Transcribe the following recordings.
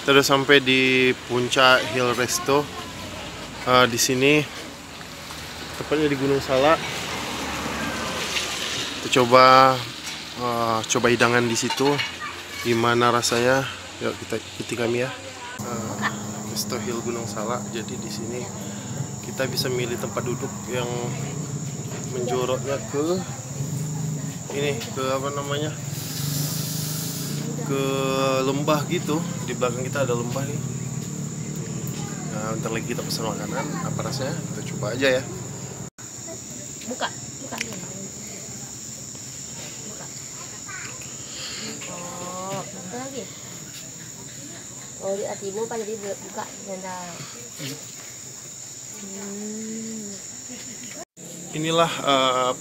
Kita udah sampai di Puncak Hill Resto. Di sini tepatnya di Gunung Salak. Kita coba hidangan di situ. Gimana rasanya? Yuk kita ikuti kami ya. Resto Hill Gunung Salak. Jadi di sini kita bisa milih tempat duduk yang menjoroknya ke ini, ke apa namanya? Ke lembah gitu. Di belakang kita ada lembah nih. Nah, bentar lagi kita pesan makanan. Apa rasanya? Kita coba aja ya. Buka. Oh, apa lagi? Oh, di hatimu pak, jadi buka janda. Inilah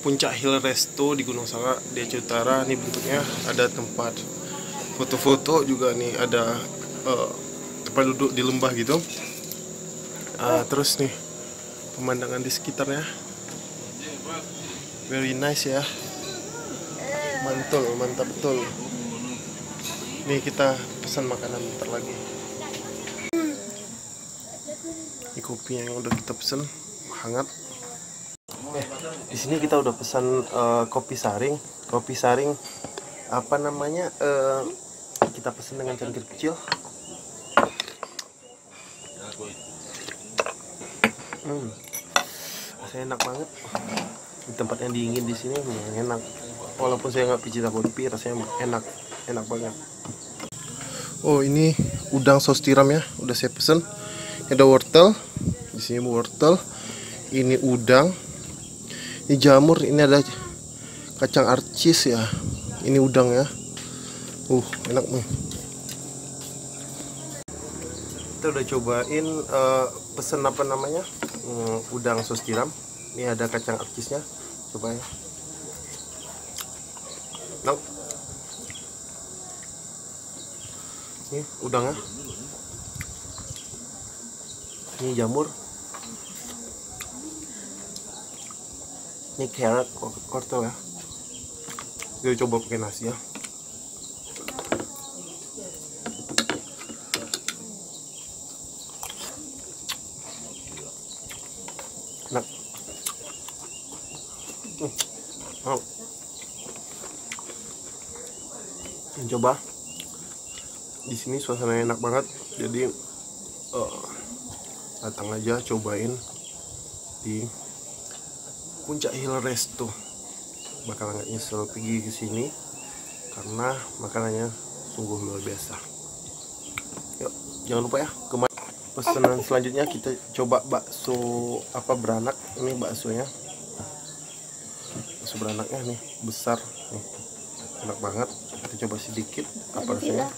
Puncak Hill Resto di Gunung Salak di Aceh Utara. Ini bentuknya ada tempat foto-foto juga nih, ada tempat duduk di lembah gitu. Terus nih pemandangan di sekitarnya very nice ya, mantap betul. Nih kita pesan makanan bentar lagi. Ini kopi yang udah kita pesen hangat. Di sini kita udah pesan kopi saring apa namanya, kita pesan dengan cangkir kecil. Rasanya enak banget. Di tempatnya dingin di sini enak. Walaupun saya nggak pecinta kopi, rasanya enak banget. Oh, ini udang saus tiram ya, udah saya pesen. Ada wortel, di sini wortel. Ini udang. Ini jamur, ini ada kacang arcis ya. Ini udang ya. Enak nih. Kita udah cobain pesen apa namanya? Udang saus tiram. Ini ada kacang arcisnya. Coba ya. Nah. Ini udangnya. Ini jamur. Ini carrot wortel ya. Kita coba pakai nasi ya. Enak. Coba. Di sini suasananya enak banget. Jadi datang aja cobain di Puncak Hill Resto. Bakal nggak nyesel pergi ke sini karena makanannya sungguh luar biasa. Yuk, jangan lupa ya. Pesanan selanjutnya kita coba bakso beranak. Ini baksonya. Bakso beranaknya nih besar nih. Enak banget. Kita coba sedikit apa rasanya.